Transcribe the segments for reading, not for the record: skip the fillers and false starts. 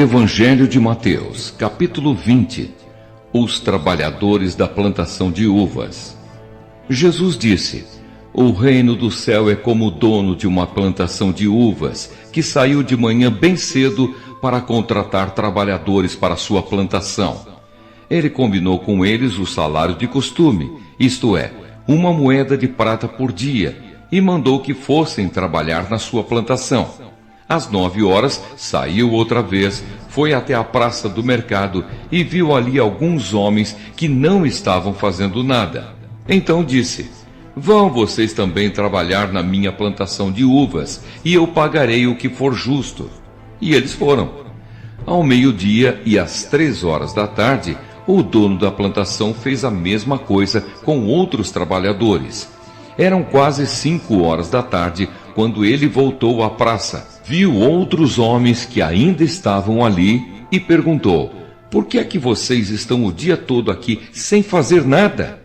Evangelho de Mateus, capítulo 20. Os trabalhadores da plantação de uvas. Jesus disse: o reino do céu é como o dono de uma plantação de uvas, que saiu de manhã bem cedo para contratar trabalhadores para sua plantação. Ele combinou com eles o salário de costume, isto é, 1 moeda de prata por dia, e mandou que fossem trabalhar na sua plantação. Às 9 horas, saiu outra vez, foi até a praça do mercado e viu ali alguns homens que não estavam fazendo nada. Então disse: vão vocês também trabalhar na minha plantação de uvas, e eu pagarei o que for justo. E eles foram. Ao meio-dia e às 3 horas da tarde, o dono da plantação fez a mesma coisa com outros trabalhadores. Eram quase 5 horas da tarde quando ele voltou à praça. Viu outros homens que ainda estavam ali e perguntou: por que é que vocês estão o dia todo aqui sem fazer nada?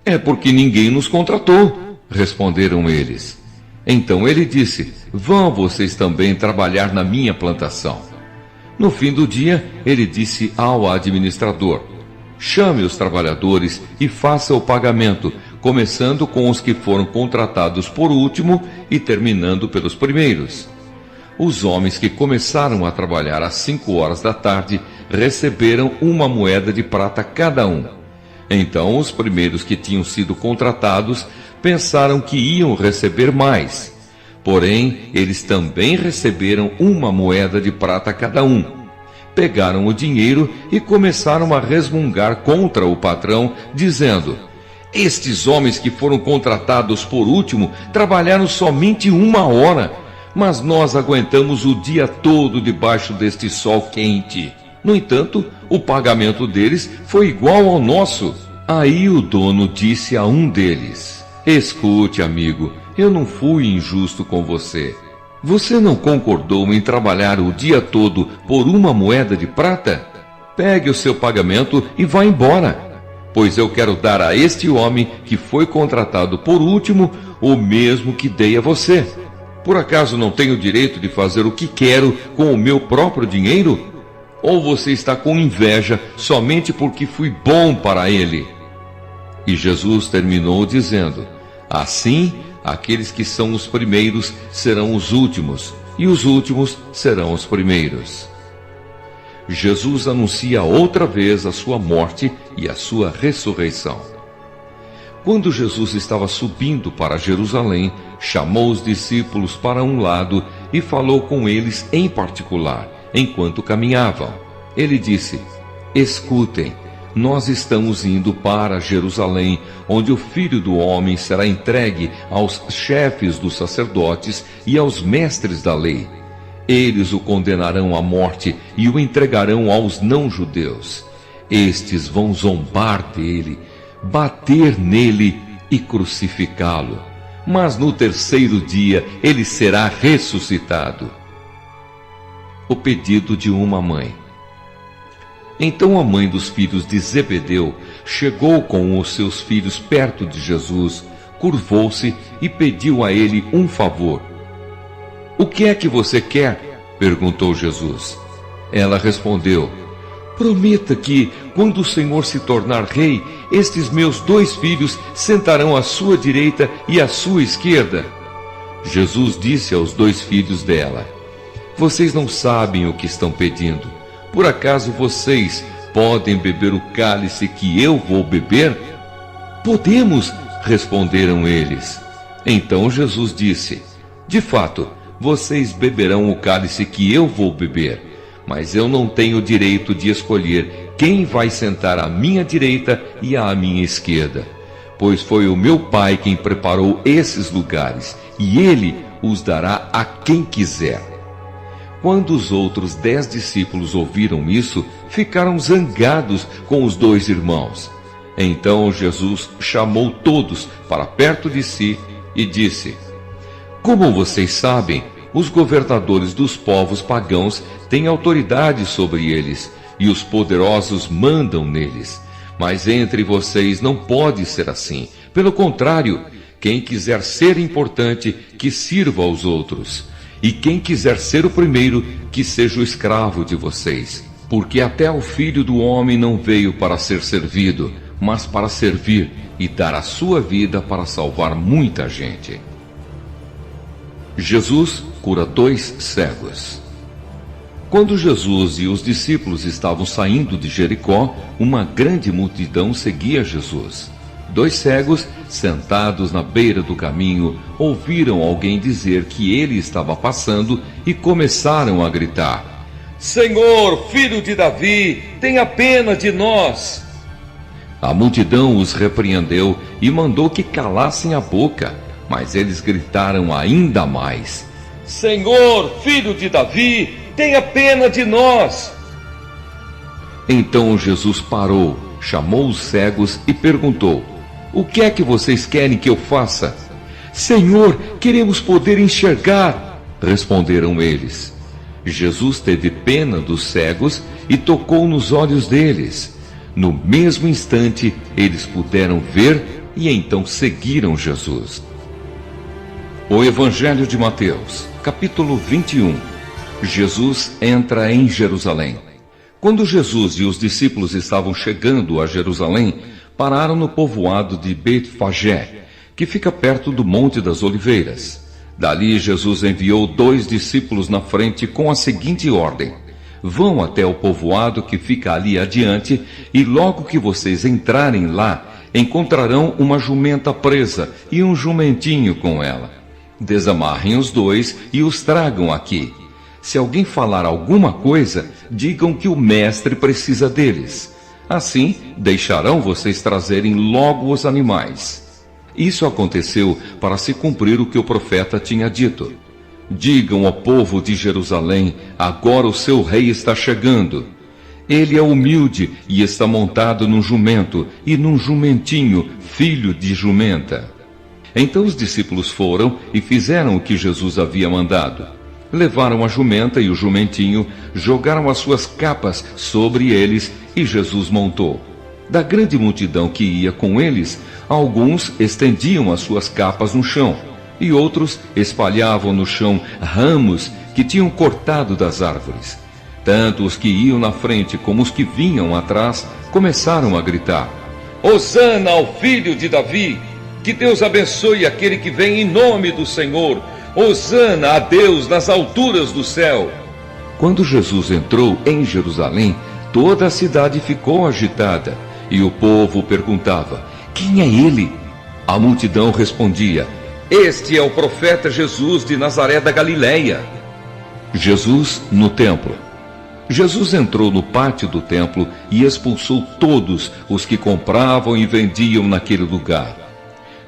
É porque ninguém nos contratou, responderam eles. Então ele disse: vão vocês também trabalhar na minha plantação. No fim do dia, ele disse ao administrador: chame os trabalhadores e faça o pagamento, começando com os que foram contratados por último e terminando pelos primeiros. Os homens que começaram a trabalhar às 5 horas da tarde receberam 1 moeda de prata cada um. Então os primeiros que tinham sido contratados pensaram que iam receber mais. Porém, eles também receberam 1 moeda de prata cada um. Pegaram o dinheiro e começaram a resmungar contra o patrão, dizendo: estes homens que foram contratados por último trabalharam somente 1 hora, mas nós aguentamos o dia todo debaixo deste sol quente. No entanto, o pagamento deles foi igual ao nosso. Aí o dono disse a um deles: escute, amigo, eu não fui injusto com você. Você não concordou em trabalhar o dia todo por 1 moeda de prata? Pegue o seu pagamento e vá embora, pois eu quero dar a este homem que foi contratado por último o mesmo que dei a você. Por acaso não tenho direito de fazer o que quero com o meu próprio dinheiro? Ou você está com inveja somente porque fui bom para ele? E Jesus terminou dizendo: assim, aqueles que são os primeiros serão os últimos, e os últimos serão os primeiros. Jesus anuncia outra vez a sua morte e a sua ressurreição. Quando Jesus estava subindo para Jerusalém, chamou os discípulos para um lado e falou com eles em particular, enquanto caminhavam. Ele disse: escutem, nós estamos indo para Jerusalém, onde o Filho do Homem será entregue aos chefes dos sacerdotes e aos mestres da lei. Eles o condenarão à morte e o entregarão aos não-judeus. Estes vão zombar dele, bater nele e crucificá-lo. Mas no 3º dia ele será ressuscitado. O pedido de uma mãe. Então a mãe dos filhos de Zebedeu chegou com os seus filhos perto de Jesus, curvou-se e pediu a ele um favor. O que é que você quer? Perguntou Jesus. Ela respondeu: prometa que, quando o Senhor se tornar rei, estes meus 2 filhos sentarão à sua direita e à sua esquerda. Jesus disse aos 2 filhos dela: vocês não sabem o que estão pedindo. Por acaso vocês podem beber o cálice que eu vou beber? Podemos, responderam eles. Então Jesus disse: de fato, vocês beberão o cálice que eu vou beber, mas eu não tenho direito de escolher quem vai sentar à minha direita e à minha esquerda, pois foi o meu Pai quem preparou esses lugares, e Ele os dará a quem quiser. Quando os outros 10 discípulos ouviram isso, ficaram zangados com os 2 irmãos. Então Jesus chamou todos para perto de si e disse: como vocês sabem, os governadores dos povos pagãos têm autoridade sobre eles, e os poderosos mandam neles. Mas entre vocês não pode ser assim. Pelo contrário, quem quiser ser importante, que sirva aos outros. E quem quiser ser o primeiro, que seja o escravo de vocês. Porque até o Filho do Homem não veio para ser servido, mas para servir e dar a sua vida para salvar muita gente. Jesus cura 2 cegos. Quando Jesus e os discípulos estavam saindo de Jericó, uma grande multidão seguia Jesus. 2 cegos, sentados na beira do caminho, ouviram alguém dizer que ele estava passando e começaram a gritar: Senhor, filho de Davi, tenha pena de nós! A multidão os repreendeu e mandou que calassem a boca, mas eles gritaram ainda mais: Senhor, filho de Davi, tenha pena de nós! Então Jesus parou, chamou os cegos e perguntou: O que é que vocês querem que eu faça? Senhor, queremos poder enxergar, responderam eles. Jesus teve pena dos cegos e tocou nos olhos deles. No mesmo instante, eles puderam ver e então seguiram Jesus. O Evangelho de Mateus, capítulo 21. Jesus entra em Jerusalém. Quando Jesus e os discípulos estavam chegando a Jerusalém, pararam no povoado de Betfagé, que fica perto do Monte das Oliveiras. Dali Jesus enviou 2 discípulos na frente com a seguinte ordem: Vão até o povoado que fica ali adiante, e logo que vocês entrarem lá, encontrarão uma jumenta presa e um jumentinho com ela. Desamarrem os 2 e os tragam aqui. Se alguém falar alguma coisa, digam que o mestre precisa deles. Assim, deixarão vocês trazerem logo os animais. Isso aconteceu para se cumprir o que o profeta tinha dito. Digam ao povo de Jerusalém: agora o seu rei está chegando. Ele é humilde e está montado num jumento e num jumentinho, filho de jumenta. Então os discípulos foram e fizeram o que Jesus havia mandado. Levaram a jumenta e o jumentinho, jogaram as suas capas sobre eles e Jesus montou. Da grande multidão que ia com eles, alguns estendiam as suas capas no chão, e outros espalhavam no chão ramos que tinham cortado das árvores. Tanto os que iam na frente como os que vinham atrás começaram a gritar: Hosana ao filho de Davi! Que Deus abençoe aquele que vem em nome do Senhor! Hosana a Deus nas alturas do céu! Quando Jesus entrou em Jerusalém, toda a cidade ficou agitada, e o povo perguntava: Quem é ele? A multidão respondia: Este é o profeta Jesus de Nazaré da Galileia. Jesus no templo. Jesus entrou no pátio do templo e expulsou todos os que compravam e vendiam naquele lugar.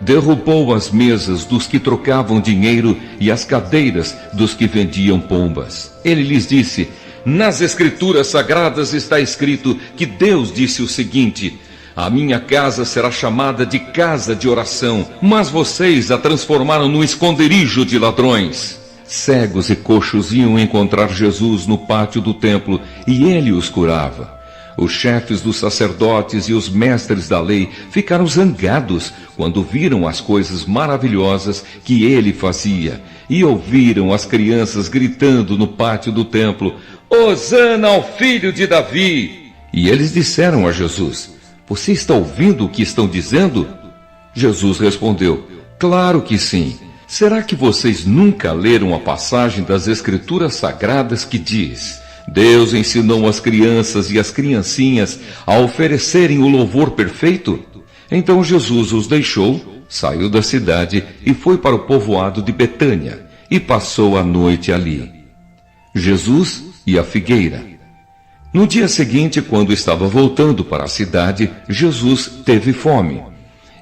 Derrubou as mesas dos que trocavam dinheiro e as cadeiras dos que vendiam pombas. Ele lhes disse: Nas Escrituras Sagradas está escrito que Deus disse o seguinte: A minha casa será chamada de casa de oração, mas vocês a transformaram num esconderijo de ladrões. Cegos e coxos iam encontrar Jesus no pátio do templo e ele os curava. Os chefes dos sacerdotes e os mestres da lei ficaram zangados quando viram as coisas maravilhosas que ele fazia e ouviram as crianças gritando no pátio do templo: Hosana ao filho de Davi! E eles disseram a Jesus: Você está ouvindo o que estão dizendo? Jesus respondeu: Claro que sim. Será que vocês nunca leram a passagem das Escrituras Sagradas que diz: Deus ensinou as crianças e as criancinhas a oferecerem o louvor perfeito? Então Jesus os deixou, saiu da cidade e foi para o povoado de Betânia, e passou a noite ali. Jesus e a figueira. No dia seguinte, quando estava voltando para a cidade, Jesus teve fome.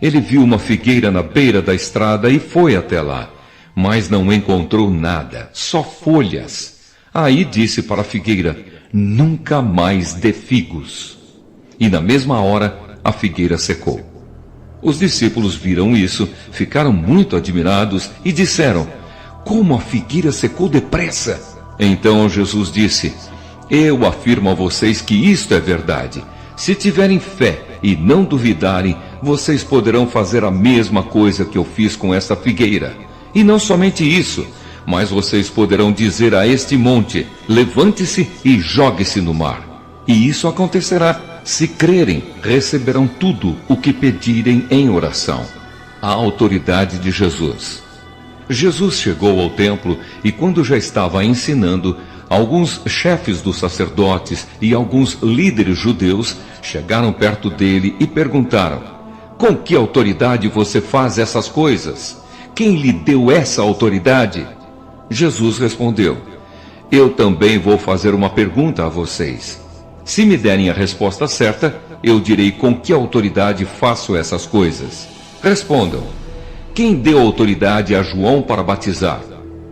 Ele viu uma figueira na beira da estrada e foi até lá, mas não encontrou nada, só folhas. Aí disse para a figueira: Nunca mais dê figos. E na mesma hora a figueira secou. Os discípulos viram isso, ficaram muito admirados e disseram: Como a figueira secou depressa? Então Jesus disse: Eu afirmo a vocês que isto é verdade. Se tiverem fé e não duvidarem, vocês poderão fazer a mesma coisa que eu fiz com esta figueira. E não somente isso, mas vocês poderão dizer a este monte: levante-se e jogue-se no mar. E isso acontecerá. Se crerem, receberão tudo o que pedirem em oração. A autoridade de Jesus. Jesus chegou ao templo e, quando já estava ensinando, alguns chefes dos sacerdotes e alguns líderes judeus chegaram perto dele e perguntaram: com que autoridade você faz essas coisas? Quem lhe deu essa autoridade? Jesus respondeu: eu também vou fazer uma pergunta a vocês. Se me derem a resposta certa, eu direi com que autoridade faço essas coisas. Respondam: quem deu autoridade a João para batizar?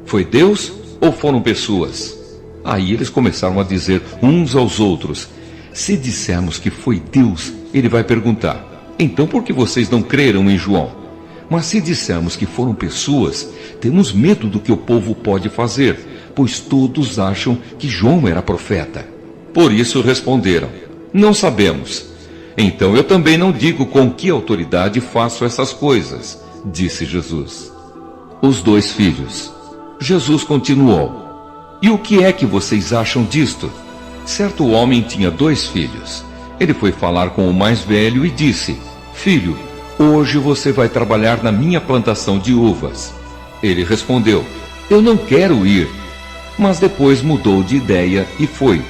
Foi Deus ou foram pessoas? Aí eles começaram a dizer uns aos outros: se dissermos que foi Deus, ele vai perguntar: então por que vocês não creram em João? Mas se dissermos que foram pessoas, temos medo do que o povo pode fazer, pois todos acham que João era profeta. Por isso responderam: não sabemos. Então eu também não digo com que autoridade faço essas coisas, disse Jesus. Os dois filhos. Jesus continuou: e o que é que vocês acham disto? Certo homem tinha 2 filhos. Ele foi falar com o mais velho e disse: filho, hoje você vai trabalhar na minha plantação de uvas. Ele respondeu: eu não quero ir. Mas depois mudou de ideia e foi.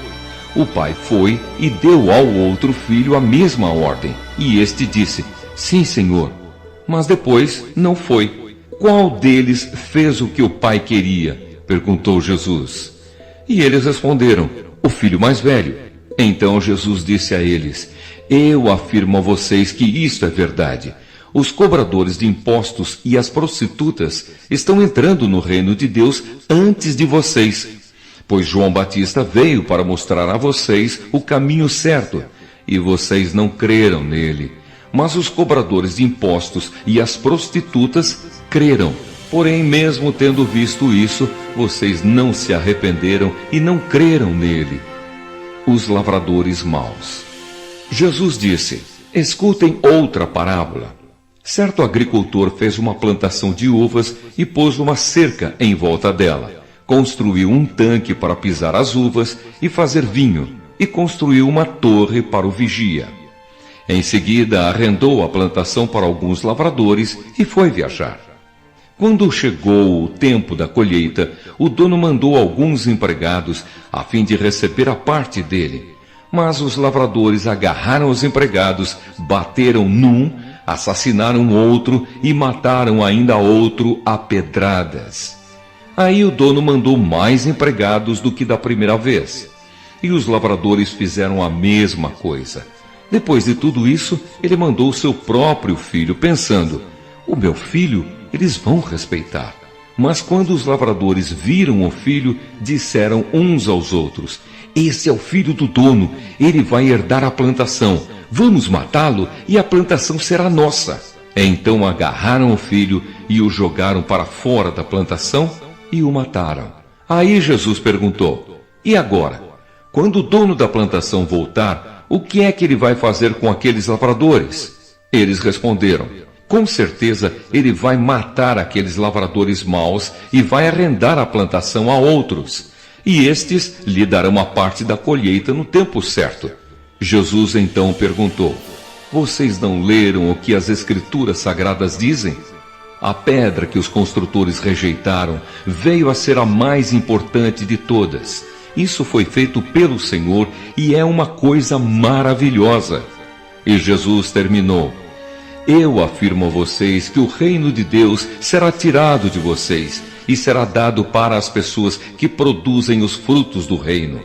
O pai foi e deu ao outro filho a mesma ordem. E este disse: sim, senhor. Mas depois não foi. Qual deles fez o que o pai queria? Perguntou Jesus. E eles responderam: o filho mais velho. Então Jesus disse a eles: eu afirmo a vocês que isto é verdade. Os cobradores de impostos e as prostitutas estão entrando no reino de Deus antes de vocês. Pois João Batista veio para mostrar a vocês o caminho certo, e vocês não creram nele. Mas os cobradores de impostos e as prostitutas creram. Porém, mesmo tendo visto isso, vocês não se arrependeram e não creram nele. Os lavradores maus. Jesus disse: escutem outra parábola. Certo agricultor fez uma plantação de uvas e pôs uma cerca em volta dela. Construiu um tanque para pisar as uvas e fazer vinho, e construiu uma torre para o vigia. Em seguida, arrendou a plantação para alguns lavradores e foi viajar. Quando chegou o tempo da colheita, o dono mandou alguns empregados a fim de receber a parte dele. Mas os lavradores agarraram os empregados, bateram num, assassinaram outro e mataram ainda outro a pedradas. Aí o dono mandou mais empregados do que da primeira vez. E os lavradores fizeram a mesma coisa. Depois de tudo isso, ele mandou seu próprio filho, pensando: o meu filho eles vão respeitar. Mas quando os lavradores viram o filho, disseram uns aos outros: esse é o filho do dono, ele vai herdar a plantação. Vamos matá-lo e a plantação será nossa. Então agarraram o filho e o jogaram para fora da plantação e o mataram. Aí Jesus perguntou: e agora? Quando o dono da plantação voltar, o que é que ele vai fazer com aqueles lavradores? Eles responderam: com certeza ele vai matar aqueles lavradores maus e vai arrendar a plantação a outros. E estes lhe darão a parte da colheita no tempo certo. Jesus então perguntou: vocês não leram o que as Escrituras Sagradas dizem? A pedra que os construtores rejeitaram veio a ser a mais importante de todas. Isso foi feito pelo Senhor e é uma coisa maravilhosa. E Jesus terminou: eu afirmo a vocês que o reino de Deus será tirado de vocês e será dado para as pessoas que produzem os frutos do reino.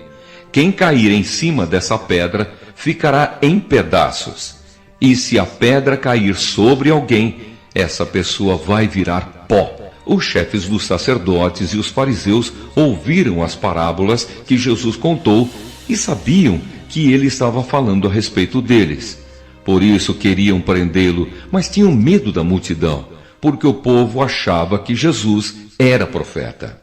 Quem cair em cima dessa pedra ficará em pedaços. E se a pedra cair sobre alguém, essa pessoa vai virar pó. Os chefes dos sacerdotes e os fariseus ouviram as parábolas que Jesus contou e sabiam que ele estava falando a respeito deles. Por isso queriam prendê-lo, mas tinham medo da multidão, porque o povo achava que Jesus era profeta.